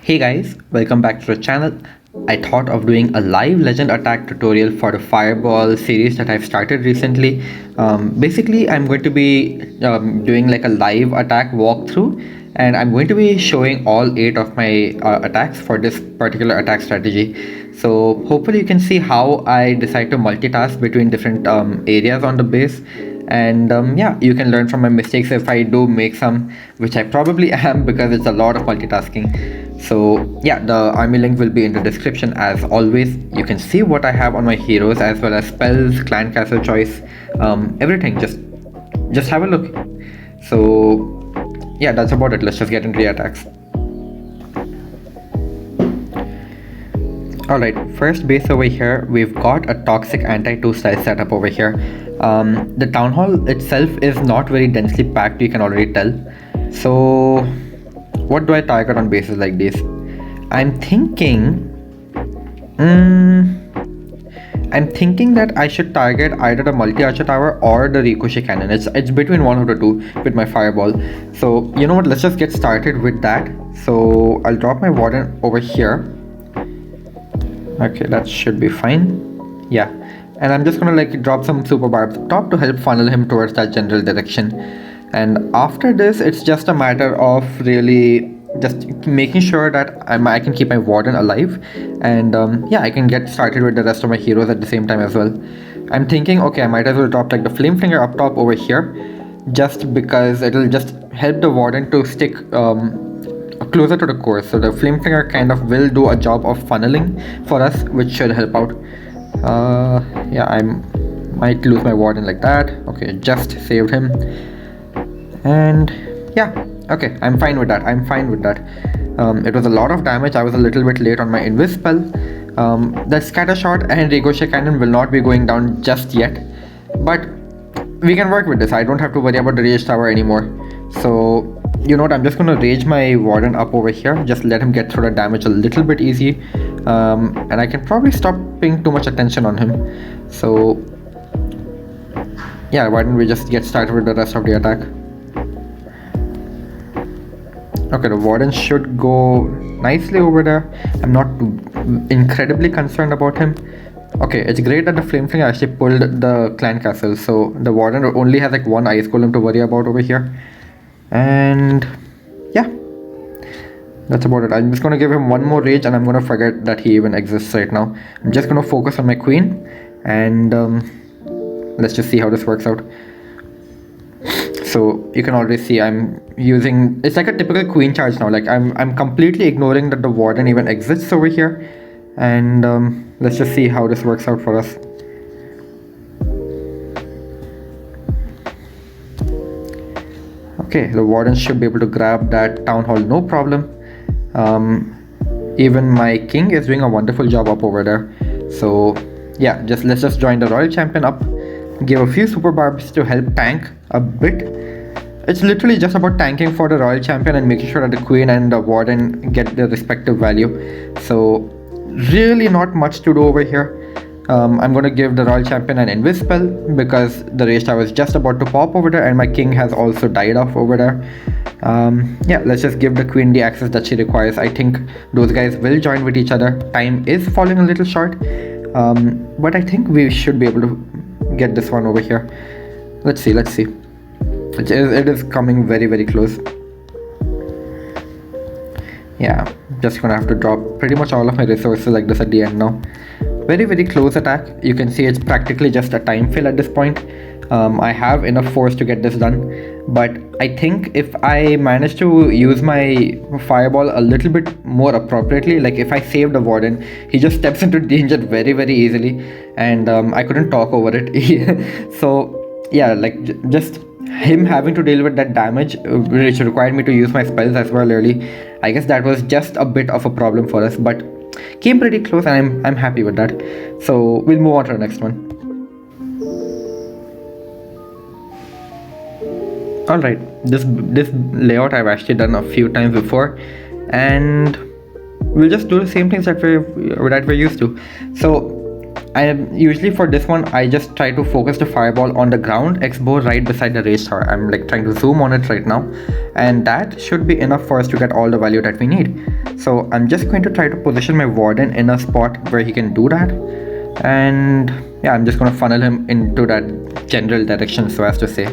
Hey guys, welcome back to the channel. I thought of doing a live legend attack tutorial for the fireball series that I've started recently. Basically, I'm going to be doing like a live attack walkthrough, and I'm going to be showing all 8 of my attacks for this particular attack strategy. So hopefully you can see how I decide to multitask between different areas on the base, and yeah, you can learn from my mistakes if I do make some, which I probably am because it's a lot of multitasking. So yeah, the army link will be in the description as always. You can see what I have on my heroes as well as spells, clan castle choice, everything. Just have a look. So yeah, that's about it. Let's just get into the attacks. Alright, first base over here, we've got a toxic anti-2 style setup over here. The town hall itself is not very densely packed, you can already tell. So what do I target on bases like this? I'm thinking that I should target either the multi-archer tower or the ricochet cannon. It's between one of the two with my fireball. So you know what, let's just get started with that. So I'll drop my warden over here. Okay, that should be fine. Yeah, and I'm just gonna like drop some super barbs up top to help funnel him towards that general direction. And after this, it's just a matter of really just making sure that I can keep my warden alive, and yeah, I can get started with the rest of my heroes at the same time as well. I'm thinking, okay, I might as well drop like the flame flinger up top over here, just because it'll just help the warden to stick closer to the core. So the flame flinger kind of will do a job of funneling for us, which should help out. Yeah, I might lose my warden like that. Okay, just saved him. And yeah, okay, I'm fine with that. It was a lot of damage. I was a little bit late on my invis spell. The scatter shot and ricochet cannon will not be going down just yet, but we can work with this. I don't have to worry about the rage tower anymore. So you know what, I'm just gonna rage my warden up over here, just let him get through the damage a little bit easy, and I can probably stop paying too much attention on him. So yeah, why don't we just get started with the rest of the attack. Okay, the warden should go nicely over there. I'm not incredibly concerned about him. Okay, it's great that the flame flinger actually pulled the clan castle, so the warden only has like one ice golem to worry about over here. And yeah, that's about it. I'm just gonna give him one more rage and I'm gonna forget that he even exists right now. I'm just gonna focus on my queen, and let's just see how this works out. So you can already see I'm using, it's like a typical queen charge now. Like I'm completely ignoring that the warden even exists over here, and let's just see how this works out for us. Okay, the warden should be able to grab that town hall, no problem. Even my king is doing a wonderful job up over there. So yeah, let's just join the royal champion up, give a few super barbs to help tank a bit. It's literally just about tanking for the royal champion and making sure that the queen and the warden get their respective value. So really not much to do over here. I'm going to give the royal champion an invis spell because the rage tower is just about to pop over there and my king has also died off over there. Yeah, let's just give the queen the access that she requires. I think those guys will join with each other. Time is falling a little short, but I think we should be able to get this one over here. Let's see. It is coming very, very close. Yeah, just gonna have to drop pretty much all of my resources like this at the end now. Very, very close attack. You can see it's practically just a time fill at this point. I have enough force to get this done, but I think if I manage to use my fireball a little bit more appropriately, like if I save the warden, he just steps into danger very, very easily, and I couldn't talk over it. So yeah, like just him having to deal with that damage, which required me to use my spells as well early. I guess that was just a bit of a problem for us, but came pretty close, and I'm happy with that. So we'll move on to the next one. Alright, this layout I've actually done a few times before, and we'll just do the same things that we're used to. So I usually for this one I just try to focus the fireball on the ground X-bow right beside the rage tower. I'm like trying to zoom on it right now, and that should be enough for us to get all the value that we need. So I'm just going to try to position my warden in a spot where he can do that, and yeah, I'm just going to funnel him into that general direction, so as to say.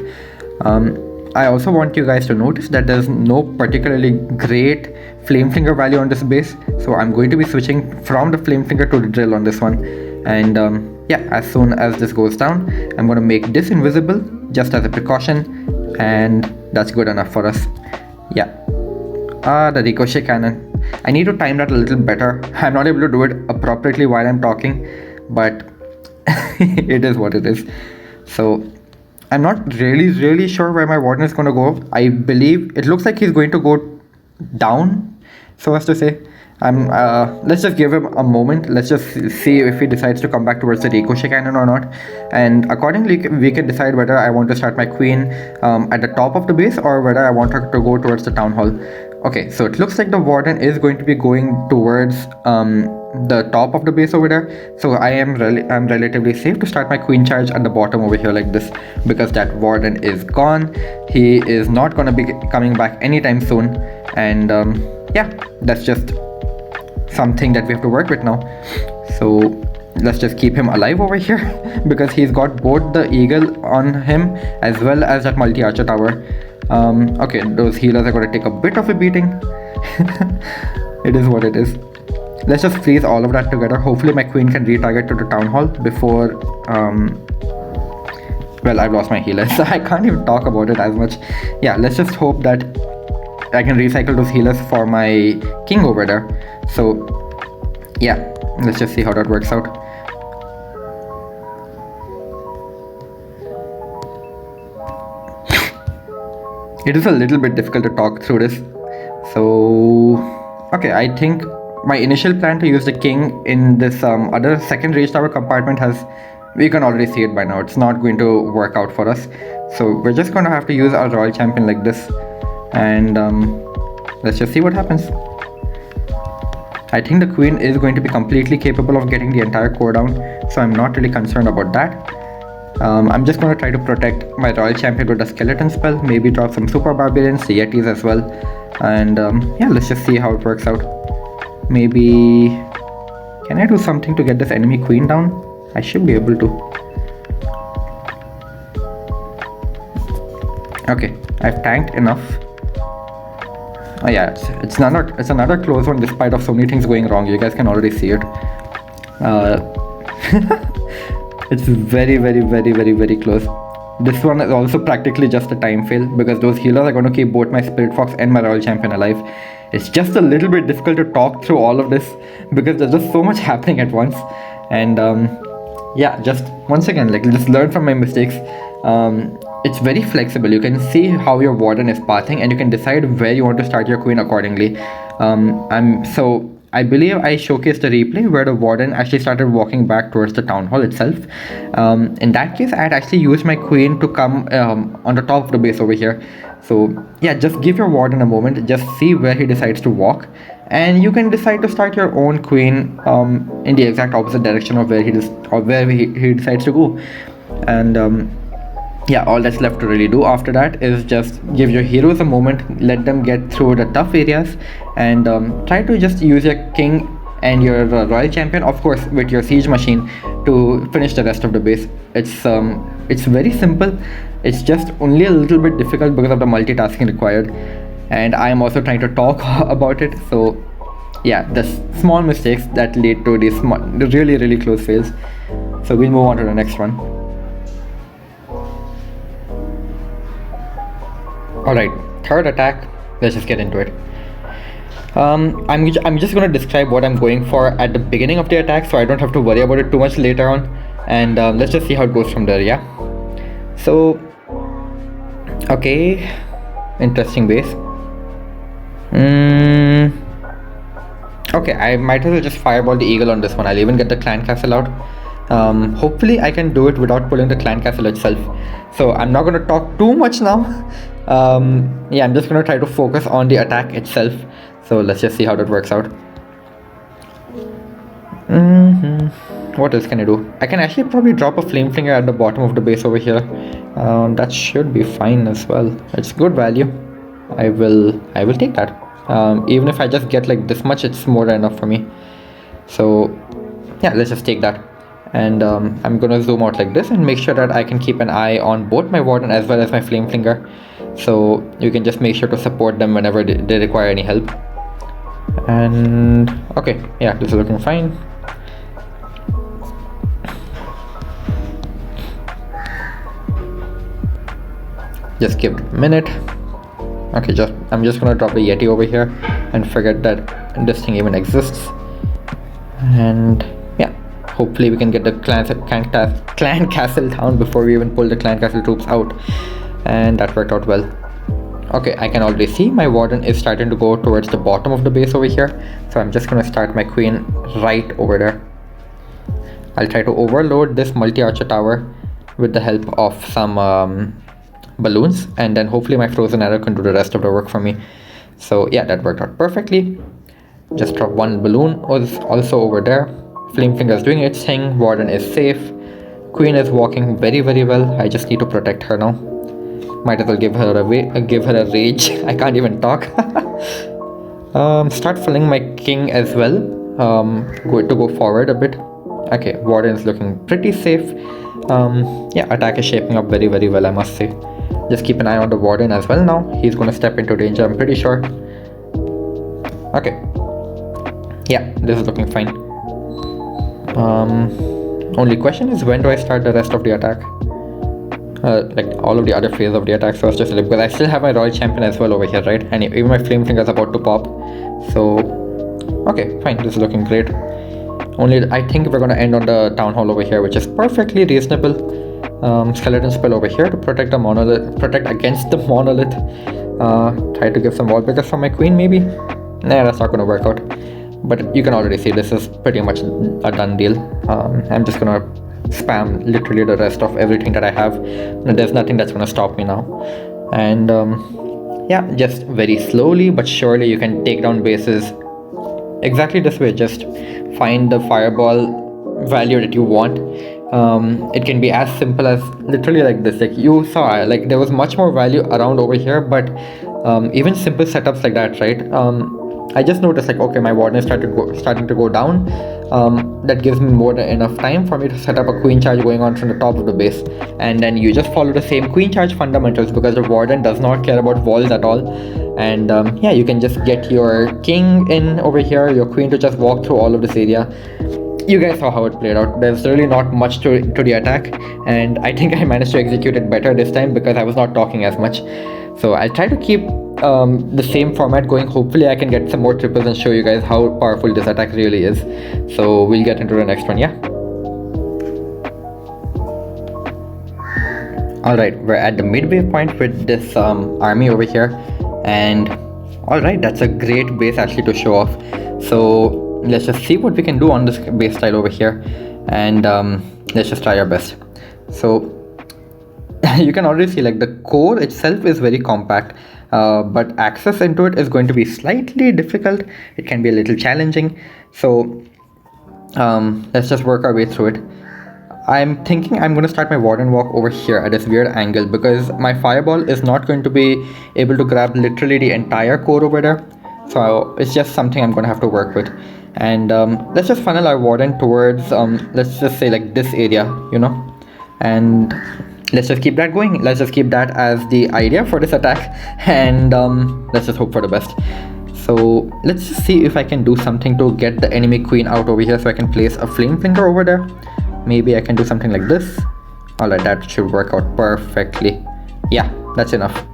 I also want you guys to notice that there's no particularly great flame finger value on this base, so I'm going to be switching from the flame finger to the drill on this one. And yeah, as soon as this goes down, I'm going to make this invisible just as a precaution, and that's good enough for us. Yeah. The ricochet cannon, I need to time that a little better. I'm not able to do it appropriately while I'm talking, but it is what it is. So I'm not really sure where my warden is going to go. I believe it looks like he's going to go down, so as to say. Let's just give him a moment. Let's just see if he decides to come back towards the ricochet cannon or not, and accordingly we can decide whether I want to start my queen at the top of the base or whether I want her to go towards the town hall. Okay, so it looks like the warden is going to be going towards the top of the base over there, so I'm relatively safe to start my queen charge at the bottom over here like this, because that warden is gone. He is not gonna be coming back anytime soon, and yeah, that's just something that we have to work with now. So let's just keep him alive over here because he's got both the eagle on him as well as that multi-archer tower. Okay, those healers are going to take a bit of a beating. It is what it is. Let's just freeze all of that together. Hopefully my queen can retarget to the town hall before well, I've lost my healers, so I can't even talk about it as much. Yeah, let's just hope that I can recycle those healers for my king over there. So yeah, let's just see how that works out. It is a little bit difficult to talk through this. So okay, I think my initial plan to use the king in this other second rage tower compartment has, we can already see it by now, it's not going to work out for us. So we're just going to have to use our royal champion like this, and let's just see what happens. I think the queen is going to be completely capable of getting the entire core down, so I'm not really concerned about that. I'm just going to try to protect my royal champion with a skeleton spell, maybe drop some super barbarians, the yetis as well, and yeah, let's just see how it works out. Maybe can I do something to get this enemy queen down? I should be able to. Okay, I've tanked enough. Oh yeah, it's another close one despite of so many things going wrong. You guys can already see it. It's very close. This one is also practically just a time fail because those healers are going to keep both my spirit fox and my royal champion alive. It's just a little bit difficult to talk through all of this because there's just so much happening at once, and yeah, just once again, like, just learn from my mistakes. It's very flexible. You can see how your warden is pathing and you can decide where you want to start your queen accordingly. I believe I showcased a replay where the warden actually started walking back towards the town hall itself. In that case, I had actually used my queen to come on the top of the base over here. So yeah, just give your warden a moment, just see where he decides to walk, and you can decide to start your own queen in the exact opposite direction of where he decides to go. And yeah, all that's left to really do after that is just give your heroes a moment, let them get through the tough areas, and try to just use your king and your royal champion, of course with your siege machine, to finish the rest of the base. It's very simple. It's just only a little bit difficult because of the multitasking required, and I am also trying to talk about it. So yeah, the small mistakes that lead to these really close fails. So we'll move on to the next one. Alright, third attack, let's just get into it. I'm just going to describe what I'm going for at the beginning of the attack so I don't have to worry about it too much later on, and let's just see how it goes from there, yeah? So, okay, interesting base. Okay, I might as well just fireball the eagle on this one. I'll even get the clan castle out. Hopefully I can do it without pulling the clan castle itself. So I'm not going to talk too much now. Yeah, I'm just going to try to focus on the attack itself. So let's just see how that works out. What else can I do? I can actually probably drop a flame flinger at the bottom of the base over here. That should be fine as well. It's good value. I will take that. Even if I just get like this much, it's more than enough for me. So yeah, let's just take that. And I'm gonna zoom out like this and make sure that I can keep an eye on both my warden as well as my flame flinger. So you can just make sure to support them whenever they require any help. And okay, yeah, this is looking fine. Just give it a minute. Okay, I'm just gonna drop the Yeti over here and forget that this thing even exists. And yeah, hopefully we can get the clan castle down before we even pull the clan castle troops out. And that worked out well. Okay, I can already see my warden is starting to go towards the bottom of the base over here. So I'm just gonna start my queen right over there. I'll try to overload this multi-archer tower with the help of some balloons, and then hopefully my frozen arrow can do the rest of the work for me. So yeah, that worked out perfectly. Just drop one balloon was also over there. Flame Finger is doing its thing. Warden is safe. Queen is walking very well. I just need to protect her now. Might as well give her a rage. I can't even talk. Start filling my king as well. Going to go forward a bit. Okay, Warden is looking pretty safe. Yeah, attack is shaping up very well, I must say. Just keep an eye on the Warden as well now. He's going to step into danger, I'm pretty sure. Okay. Yeah, this is looking fine. Only question is, when do I start the rest of the attack? Like all of the other phases of the attack. So just because I still have my Royal Champion as well over here, right? And even my Flame Finger is about to pop. So okay, fine, this is looking great. Only I think we're going to end on the Town Hall over here, which is perfectly reasonable. Skeleton spell over here to protect the monolith, protect against the monolith. Try to give some wall breakers for my queen, maybe. Nah, that's not going to work out. But you can already see this is pretty much a done deal. I'm just gonna spam literally the rest of everything that I have. There's nothing that's gonna stop me now. And yeah, just very slowly but surely you can take down bases exactly this way. Just find the fireball value that you want. It can be as simple as literally like this. Like you saw, like there was much more value around over here, but even simple setups like that, right? I just noticed like, okay, my warden is starting to go down. That gives me more than enough time for me to set up a queen charge going on from the top of the base, and then you just follow the same queen charge fundamentals because the warden does not care about walls at all. And yeah, you can just get your king in over here, your queen to just walk through all of this area. You guys saw how it played out. There's really not much to the attack, and I think I managed to execute it better this time because I was not talking as much. So I'll try to keep the same format going. Hopefully I can get some more triples and show you guys how powerful this attack really is. So we'll get into the next one. Yeah, alright, we're at the midway point with this army over here, and alright, that's a great base actually to show off. So let's just see what we can do on this base style over here, and let's just try our best. So you can already see like the core itself is very compact, but access into it is going to be slightly difficult. It can be a little challenging. So let's just work our way through it. I'm thinking I'm going to start my warden walk over here at this weird angle because my fireball is not going to be able to grab literally the entire core over there. So it's just something I'm going to have to work with. And let's just funnel our warden towards let's just say like this area, you know, and let's just keep that going. Let's just keep that as the idea for this attack, and let's just hope for the best. So let's just see if I can do something to get the enemy queen out over here, so I can place a flame finger over there. Maybe I can do something like this. Alright, that should work out perfectly. Yeah, that's enough.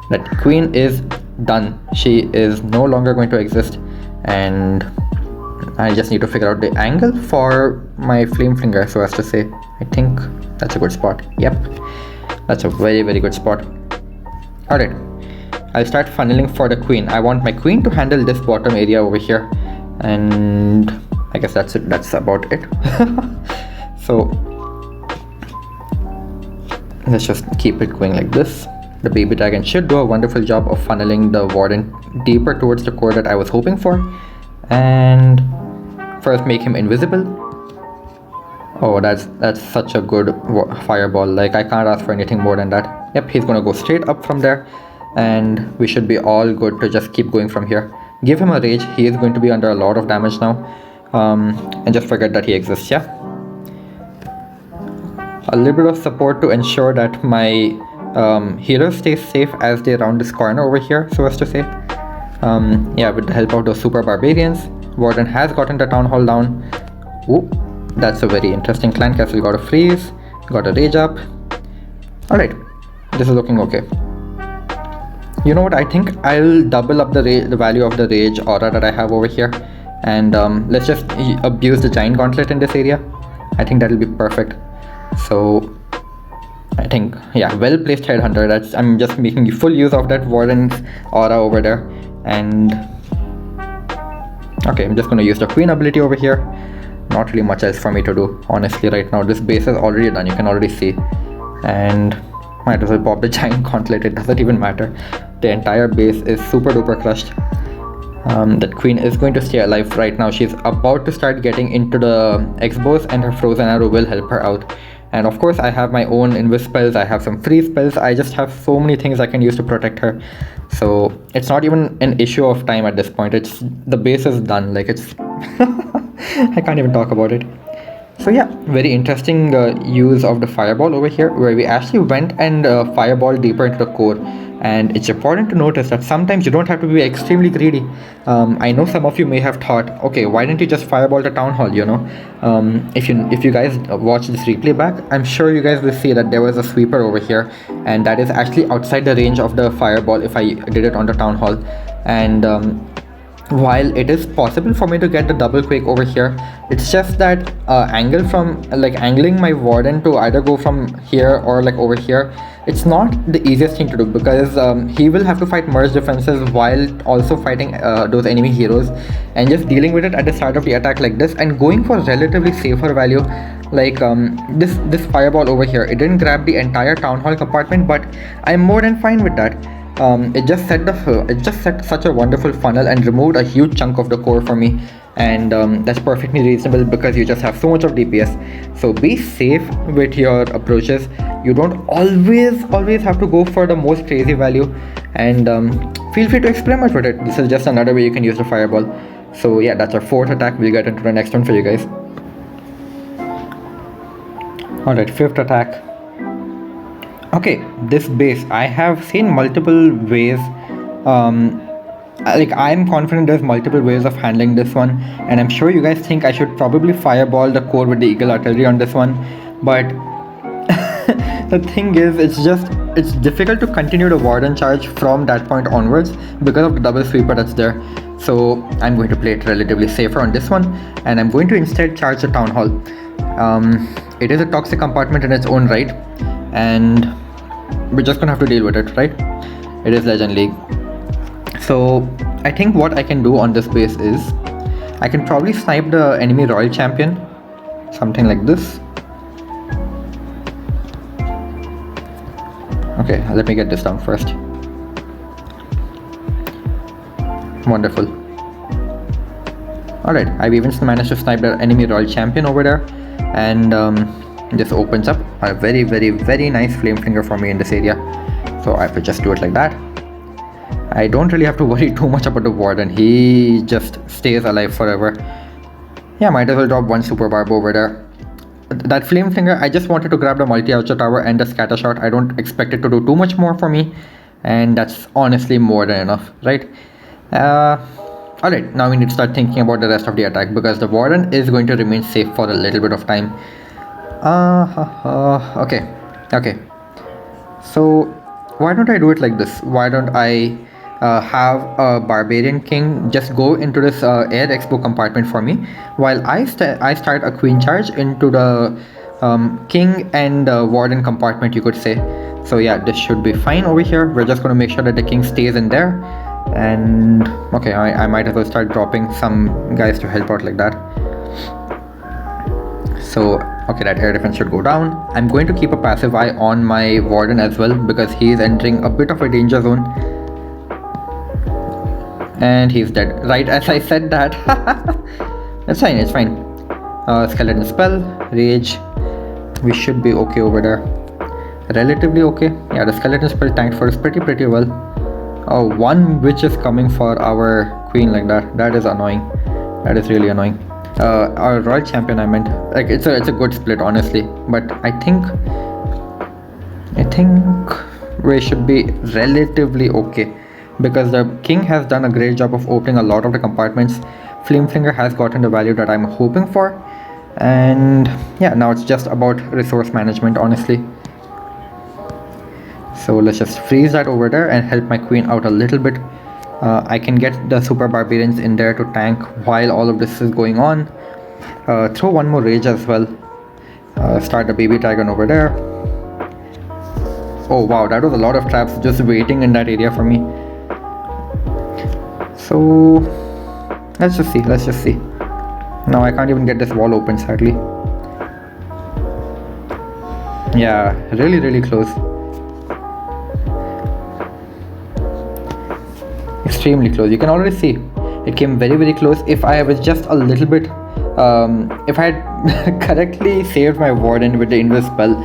That queen is done. She is no longer going to exist, and I just need to figure out the angle for my flame finger, so as to say. I think that's a good spot. Yep, that's a very good spot. Alright, I'll start funneling for the queen. I want my queen to handle this bottom area over here, and I guess that's it. That's about it. So let's just keep it going like this. The baby dragon should do a wonderful job of funneling the warden deeper towards the core that I was hoping for. And first make him invisible. Oh, that's such a good fireball. Like, I can't ask for anything more than that. Yep, he's gonna go straight up from there, and we should be all good to just keep going from here. Give him a rage. He is going to be under a lot of damage now, and just forget that he exists. Yeah, a little bit of support to ensure that my healers stay safe as they round this corner over here, so as to say. Yeah, with the help of those super barbarians, Warden has gotten the town hall down. Ooh, that's a very interesting clan castle. Got a freeze, got a rage up. Alright, this is looking okay. You know what, I think I'll double up the value of the rage aura that I have over here, and let's just abuse the giant gauntlet in this area. I think that'll be perfect. So I think, yeah, well placed headhunter. I'm just making full use of that warden's aura over there. And okay, I'm just gonna use the queen ability over here. Not really much else for me to do, honestly, right now. This base is already done, you can already see. And might as well pop the giant gauntlet, it doesn't even matter. The entire base is super duper crushed. That queen is going to stay alive right now. She's about to start getting into the X-bows, and her frozen arrow will help her out. And of course, I have my own invis spells, I have some freeze spells, I just have so many things I can use to protect her. So it's not even an issue of time at this point. The base is done. Like, it's I can't even talk about it. So yeah, very interesting use of the fireball over here, where we actually went and fireball deeper into the core. And it's important to notice that sometimes you don't have to be extremely greedy. I know some of you may have thought, okay, why didn't you just fireball the town hall, you know? If you guys watch this replay back, I'm sure you guys will see that there was a sweeper over here, and that is actually outside the range of the fireball if I did it on the town hall. And while it is possible for me to get the double quake over here, it's just that angling my warden to either go from here or like over here, it's not the easiest thing to do, because he will have to fight merge defenses while also fighting those enemy heroes, and just dealing with it at the start of the attack like this, and going for relatively safer value like this fireball over here. It didn't grab the entire town hall compartment, but I'm more than fine with that. It just set such a wonderful funnel and removed a huge chunk of the core for me, and that's perfectly reasonable because you just have so much of DPS. So be safe with your approaches. You don't always have to go for the most crazy value, and feel free to experiment with it. This is just another way you can use the fireball. So yeah, that's our fourth attack. We'll get into the next one for you guys. Alright, fifth attack. Okay, this base, I have seen multiple ways. Like, I'm confident there's multiple ways of handling this one, and I'm sure you guys think I should probably fireball the core with the eagle artillery on this one, but the thing is, it's difficult to continue the warden charge from that point onwards because of the double sweeper that's there. So I'm going to play it relatively safer on this one, and I'm going to instead charge the town hall. It is a toxic compartment in its own right, and we're just gonna have to deal with it, right? It is Legend League. So I think what I can do on this base is I can probably snipe the enemy royal champion, something like this. Okay, let me get this down first. Wonderful. Alright, I've even managed to snipe the enemy royal champion over there, and this opens up a very nice flame finger for me in this area. So I could just do it like that. I don't really have to worry too much about the warden. He just stays alive forever. Yeah, might as well drop one super barb over there. That flame finger, I just wanted to grab the multi-archer tower and the scatter shot. I don't expect it to do too much more for me, and that's honestly more than enough, right? Alright, now we need to start thinking about the rest of the attack, because the warden is going to remain safe for a little bit of time. Okay. So why don't I do it like this? Why don't I have a barbarian king just go into this air expo compartment for me, while I start a queen charge into the king and warden compartment, you could say. So yeah, this should be fine over here. We're just going to make sure that the king stays in there, and okay, I might as well start dropping some guys to help out like that. So okay, that air defense should go down. I'm going to keep a passive eye on my warden as well, because he is entering a bit of a danger zone. And he's dead, right as I said that. It's fine. Skeleton spell, rage. We should be okay over there. Relatively okay. Yeah, the skeleton spell tanked for us pretty well. Oh, one witch is coming for our queen like that. That is annoying. That is really annoying. Our royal champion, I meant. Like it's a good split, honestly. But I think we should be relatively okay because the king has done a great job of opening a lot of the compartments. Flamefinger has gotten the value that I'm hoping for, and yeah, now it's just about resource management, honestly. So let's just freeze that over there and help my queen out a little bit. I can get the super barbarians in there to tank while all of this is going on. Throw one more rage as well. Start the baby dragon over there. Oh wow, that was a lot of traps just waiting in that area for me. So let's just see. Now I can't even get this wall open, sadly. Yeah, really close. Extremely close. You can already see it came very close. If I was just a little bit if I had correctly saved my warden with the invis spell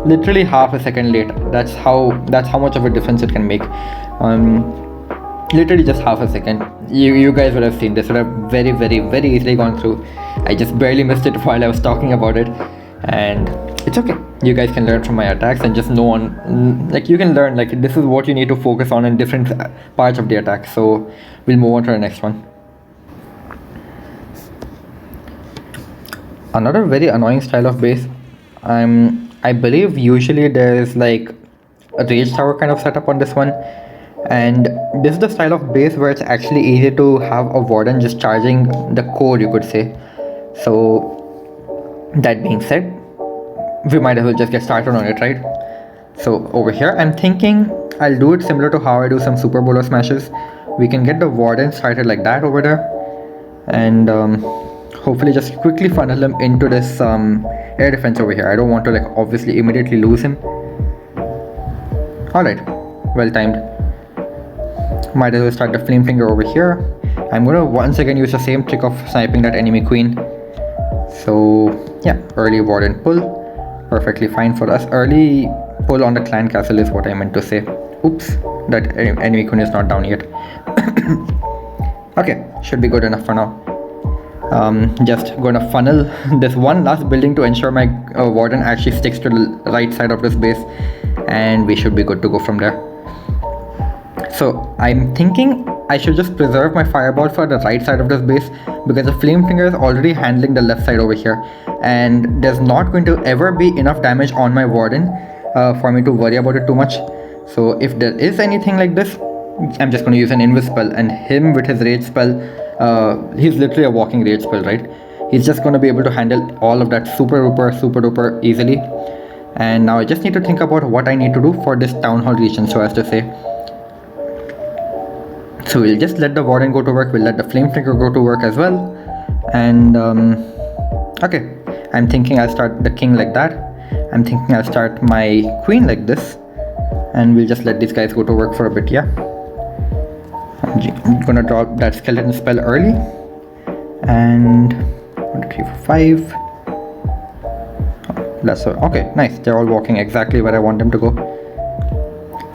literally half a second late, that's how much of a difference it can make. Literally just half a second. You guys would have seen this would have very easily gone through. I just barely missed it while I was talking about it, and it's okay. You guys can learn from my attacks and just know on, like, you can learn, like, this is what you need to focus on in different parts of the attack. So we'll move on to the next one. Another very annoying style of base. I believe usually there's like a rage tower kind of setup on this one, and this is the style of base where it's actually easy to have a warden just charging the core, you could say. So that being said, we might as well just get started on it, right? So over here I'm thinking I'll do it similar to how I do some super bowler smashes. We can get the warden started like that over there, and hopefully just quickly funnel him into this air defense over here. I don't want to, like, obviously immediately lose him. Alright, well timed. Might as well start the Flamefinger over here. I'm gonna once again use the same trick of sniping that enemy queen. So yeah, early warden pull. Perfectly fine for us. Early pull on the clan castle is what I meant to say. Oops, that enemy queen is not down yet. Okay, should be good enough for now. Just gonna funnel this one last building to ensure my warden actually sticks to the right side of this base, and we should be good to go from there. So I'm thinking I should just preserve my fireball for the right side of this base, because the Flamefinger is already handling the left side over here, and there's not going to ever be enough damage on my warden for me to worry about it too much. So if there is anything like this, I'm just going to use an invis spell, and him with his rage spell, he's literally a walking rage spell, right? He's just going to be able to handle all of that super duper easily. And now I just need to think about what I need to do for this town hall region, so as to say. So we'll just let the warden go to work, we'll let the Flamefinger go to work as well. And okay, I'm thinking I'll start the king like that. I'm thinking I'll start my queen like this, and we'll just let these guys go to work for a bit. Yeah, I'm gonna drop that skeleton spell early, and 1 2 3 4 5. That's okay, nice. They're all walking exactly where I want them to go.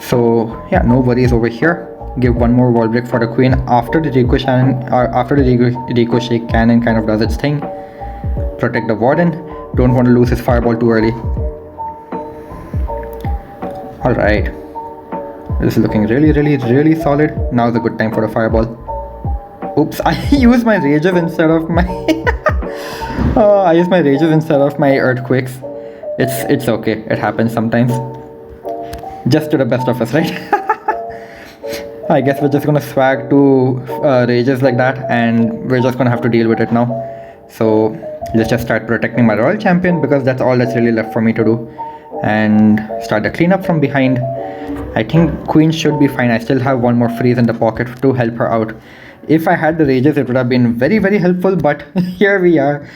So yeah, no worries over here. Give one more wall break for the queen after the ricochet cannon kind of does its thing. Protect the warden. Don't want to lose his fireball too early. Alright, this is looking really solid. Now's a good time for the fireball. Oops, I used my rages instead of my I used my rages instead of my earthquakes. It's okay, it happens sometimes. Just to the best of us, right? I guess we're just gonna swag to rages like that, and we're just gonna have to deal with it now. So let's just start protecting my royal champion, because that's all that's really left for me to do, and start the cleanup from behind. I think queen should be fine. I still have one more freeze in the pocket to help her out. If I had the rages, it would have been very helpful, but here we are.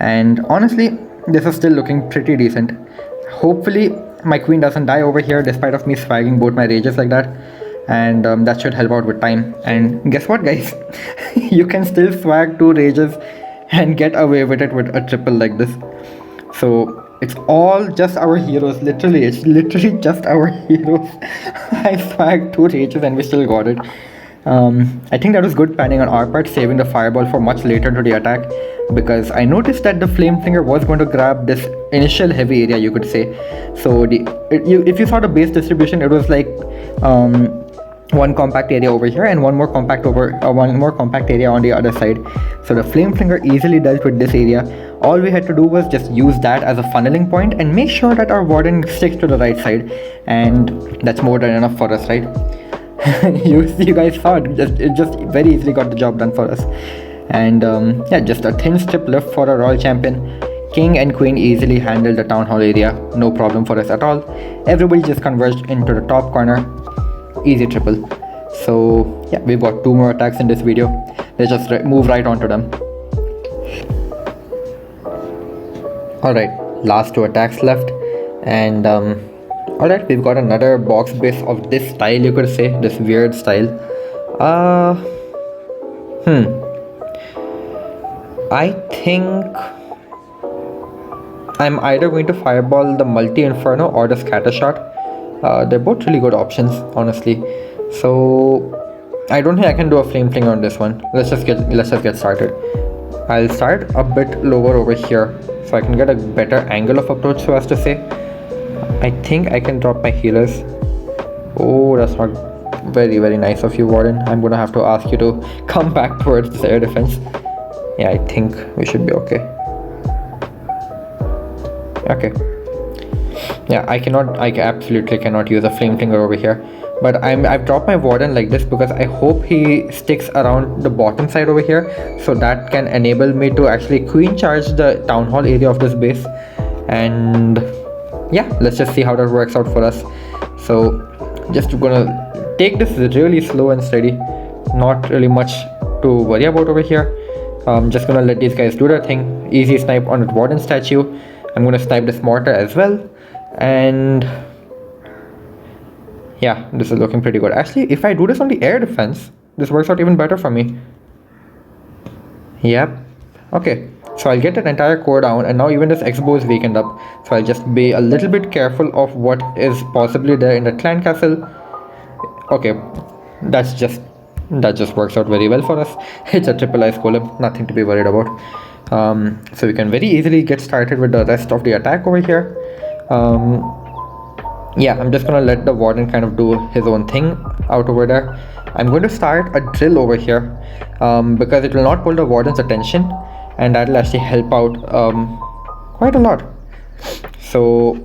And honestly, this is still looking pretty decent. Hopefully my queen doesn't die over here despite of me swagging both my rages like that, and that should help out with time. And guess what, guys? You can still swag 2 rages and get away with it with a triple like this. So it's all just our heroes. Literally, it's literally just our heroes. I swagged 2 rages and we still got it. I think that was good planning on our part, saving the fireball for much later into the attack, because I noticed that the flame finger was going to grab this initial heavy area, you could say. So if you saw the base distribution, it was like one compact area over here and one more compact area on the other side. So the flame finger easily dealt with this area. All we had to do was just use that as a funneling point and make sure that our warden sticks to the right side, and that's more than enough for us, right? you guys saw it. It just very easily got the job done for us. And yeah, just a thin strip left for a royal champion. King and queen easily handled the town hall area, no problem for us at all. Everybody just converged into the top corner, easy triple. So yeah, we've got 2 more attacks in this video. Let's just move right on to them. Alright, last 2 attacks left, and alright, we've got another box base of this style, you could say, this weird style. I think I'm either going to fireball the multi inferno or the scatter shot. They're both really good options, honestly. So I don't think I can do a flame flinger on this one. Let's just get started. I'll start a bit lower over here so I can get a better angle of approach, so as to say. I think I can drop my healers. Oh, that's not very nice of you, Warden. I'm gonna have to ask you to come back towards this air defense. Yeah, I think we should be okay. Okay. Yeah, I absolutely cannot use a flame finger over here. But I've dropped my warden like this because I hope he sticks around the bottom side over here, so that can enable me to actually queen charge the town hall area of this base. And yeah, let's just see how that works out for us. So just gonna take this really slow and steady, not really much to worry about over here. Just gonna let these guys do their thing. Easy snipe on the warden statue. I'm gonna snipe this mortar as well, and yeah, this is looking pretty good. Actually, if I do this on the air defense, this works out even better for me. Yep. Okay, so I'll get an entire core down, and now even this X-bow is weakened up, so I'll just be a little bit careful of what is possibly there in the clan castle. Okay, that just works out very well for us. It's a triple ice golem, nothing to be worried about. So we can very easily get started with the rest of the attack over here. Yeah, I'm just gonna let the warden kind of do his own thing out over there. I'm going to start a drill over here, because it will not pull the warden's attention, and that will actually help out quite a lot. So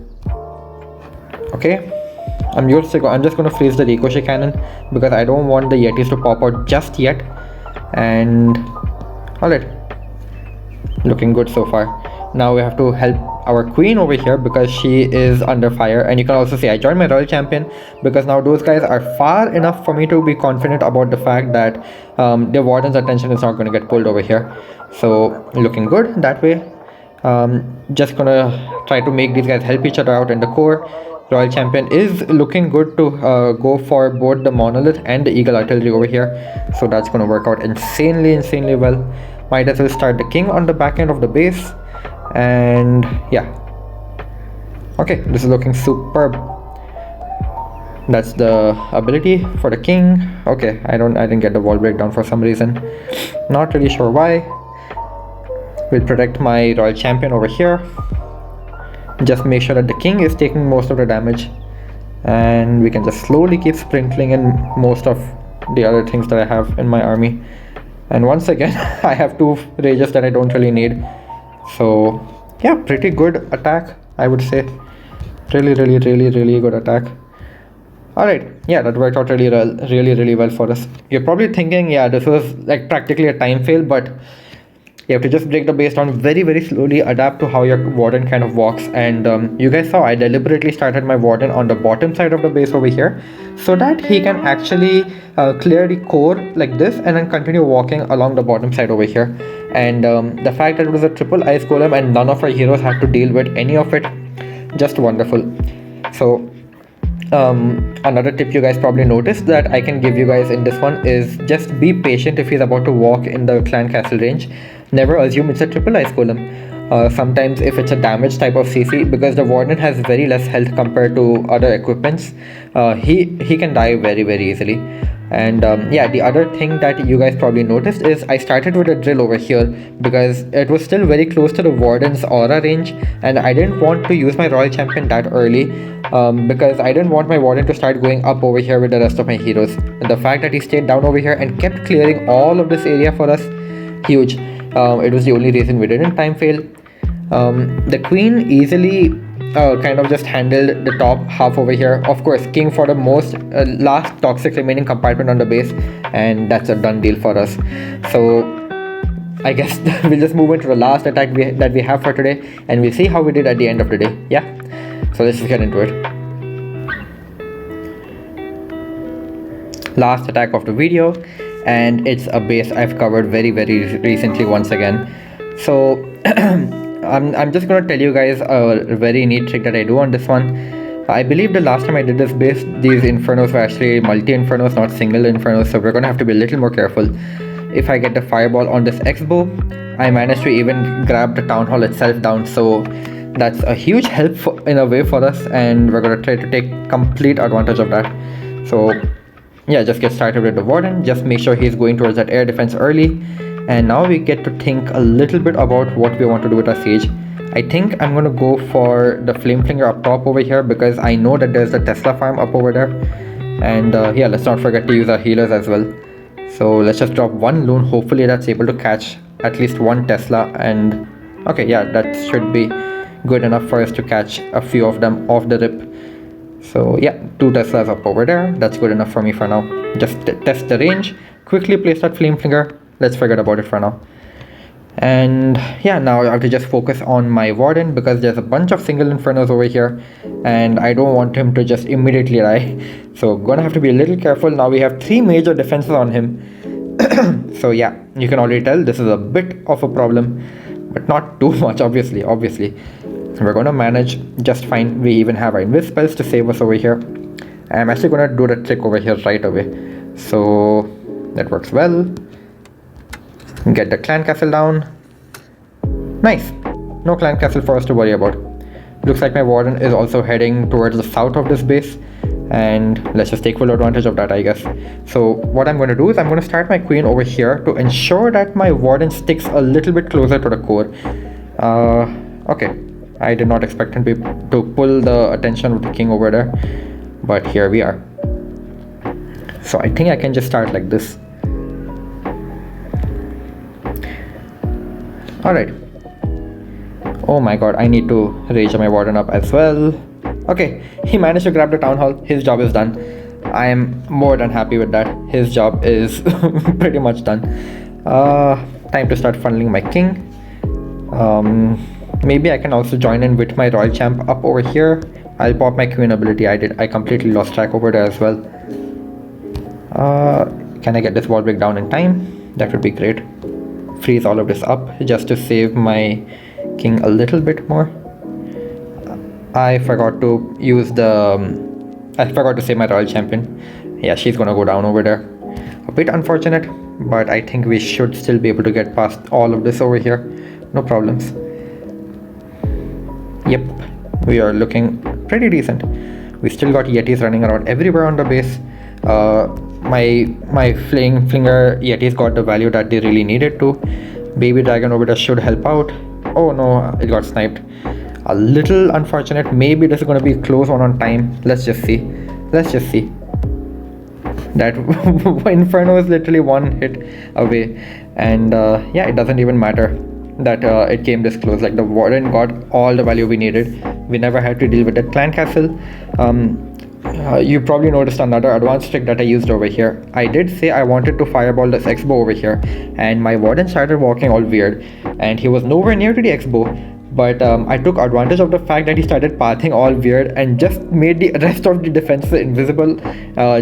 okay, I'm just gonna freeze the ricochet cannon because I don't want the yetis to pop out just yet. And alright, looking good so far. Now we have to help our queen over here because she is under fire. And you can also see I joined my royal champion because now those guys are far enough for me to be confident about the fact that the warden's attention is not going to get pulled over here. So looking good that way. Just gonna try to make these guys help each other out in the core. Royal champion is looking good to go for both the monolith and the eagle artillery over here, so that's gonna work out insanely well. Might as well start the king on the back end of the base. And yeah, okay, this is looking superb. That's the ability for the king. Okay, I didn't get the wall breakdown for some reason, not really sure why. We'll protect my royal champion over here, just make sure that the king is taking most of the damage, and we can just slowly keep sprinkling in most of the other things that I have in my army. And once again I have 2 rages that I don't really need. So yeah, pretty good attack, I would say. Really good attack. Alright, yeah, that worked out really well for us. You're probably thinking, yeah, this was like practically a time fail, but you have to just break the base down very slowly, adapt to how your warden kind of walks. And you guys saw I deliberately started my warden on the bottom side of the base over here, so that he can actually clear the core like this and then continue walking along the bottom side over here. And the fact that it was a triple ice golem and none of our heroes had to deal with any of it, just wonderful. So Another tip you guys probably noticed that I can give you guys in this one is just be patient if he's about to walk in the clan castle range. Never assume it's a triple ice golem. Sometimes if it's a damage type of CC, because the warden has very less health compared to other equipments, he can die very easily. And yeah, the other thing that you guys probably noticed is I started with a drill over here because it was still very close to the warden's aura range, and I didn't want to use my royal champion that early, because I didn't want my warden to start going up over here with the rest of my heroes. And the fact that he stayed down over here and kept clearing all of this area for us, huge. It was the only reason we didn't time fail. The queen easily kind of just handled the top half over here. Of course, king for the most last toxic remaining compartment on the base, and that's a done deal for us. So I guess we'll just move into the last attack that we have for today, and we'll see how we did at the end of the day. Yeah, so let's just get into it. Last attack of the video, and it's a base I've covered very recently once again. So I'm just gonna tell you guys a very neat trick that I do on this one. I believe the last time I did this base, these infernos were actually multi-infernos, not single infernos, so we're gonna have to be a little more careful. If I get the fireball on this X-bow, I managed to even grab the town hall itself down, so that's a huge help in a way for us, and we're gonna try to take complete advantage of that. So yeah, just get started with the warden, just make sure he's going towards that air defense early. And now we get to think a little bit about what we want to do with our siege. I think I'm gonna go for the flame flinger up top over here because I know that there's a Tesla farm up over there. And yeah, let's not forget to use our healers as well. So let's just drop one loon. Hopefully that's able to catch at least one Tesla. And okay, yeah, that should be good enough for us to catch a few of them off the rip. So yeah, 2 Teslas up over there. That's good enough for me for now. Just test the range, quickly place that flame flinger. Let's forget about it for now. And yeah, now I have to just focus on my warden because there's a bunch of single infernos over here and I don't want him to just immediately die. So gonna have to be a little careful. Now we have 3 major defenses on him. So yeah, you can already tell this is a bit of a problem, but not too much, obviously. We're gonna manage just fine. We even have our invis spells to save us over here. I'm actually gonna do the trick over here right away. So that works well. Get the clan castle down. Nice. No clan castle for us to worry about. Looks like my warden is also heading towards the south of this base, and let's just take full advantage of that, I guess. So what I'm going to do is I'm going to start my queen over here to ensure that my warden sticks a little bit closer to the core. Okay, I did not expect him to pull the attention of the king over there, but here we are. So I think I can just start like this. Alright. Oh my god, I need to rage my warden up as well. Okay, he managed to grab the town hall. His job is done. I am more than happy with that. His job is pretty much done. Time to start funneling my king. Maybe I can also join in with my royal champ up over here. I'll pop my queen ability. I completely lost track over there as well. Can I get this wall break down in time? That would be great. Freeze all of this up just to save my king a little bit more. I forgot to use I forgot to save my royal champion. Yeah, she's gonna go down over there. A bit unfortunate, but I think we should still be able to get past all of this over here. No problems. Yep, we are looking pretty decent. We still got yetis running around everywhere on the base. My flame flinger yetis got the value that they really needed to. Baby dragon over there should help out. Oh no, it got sniped. A little unfortunate. Maybe this is going to be a close one on time. Let's just see. That inferno is literally one hit away, and yeah, it doesn't even matter that it came this close. Like, the warden got all the value we needed. We never had to deal with that clan castle. You probably noticed another advanced trick that I used over here. I did say I wanted to fireball this X-bow over here, and my warden started walking all weird, and he was nowhere near to the X-bow. But I took advantage of the fact that he started pathing all weird and just made the rest of the defenses invisible,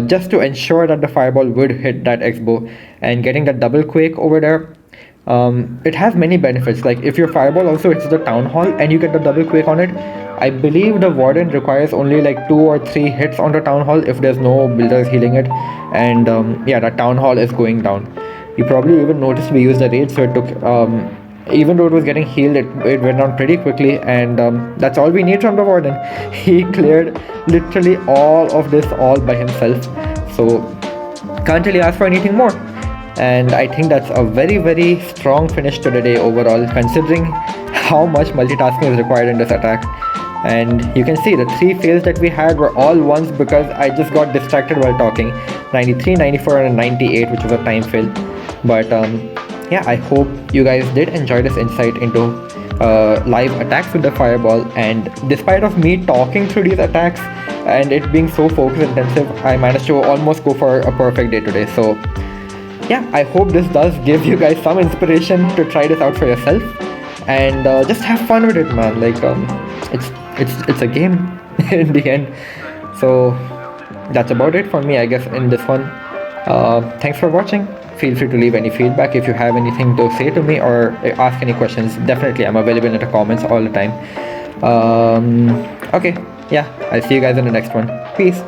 just to ensure that the fireball would hit that X-bow. And getting that double quake over there, it has many benefits. Like, if your fireball also hits the town hall and you get the double quake on it, I believe the Warden requires only like 2 or 3 hits on the Town Hall if there's no builders healing it. And yeah, the Town Hall is going down. You probably even noticed we used the raid, so it took even though it was getting healed, it went down pretty quickly. And that's all we need from the Warden. He cleared literally all of this all by himself, so can't really ask for anything more. And I think that's a very strong finish to the day overall, considering how much multitasking is required in this attack. And you can see the 3 fails that we had were all ones because I just got distracted while talking. 93, 94 and 98, which was a time fail. But yeah, I hope you guys did enjoy this insight into live attacks with the fireball. And despite of me talking through these attacks and it being so focus intensive, I managed to almost go for a perfect day today. So yeah, I hope this does give you guys some inspiration to try this out for yourself, and just have fun with it, man. Like it's a game in the end. So that's about it for me, I guess, in this one. Thanks for watching. Feel free to leave any feedback if you have anything to say to me or ask any questions. Definitely, I'm available in the comments all the time. Okay, yeah, I'll see you guys in the next one. Peace.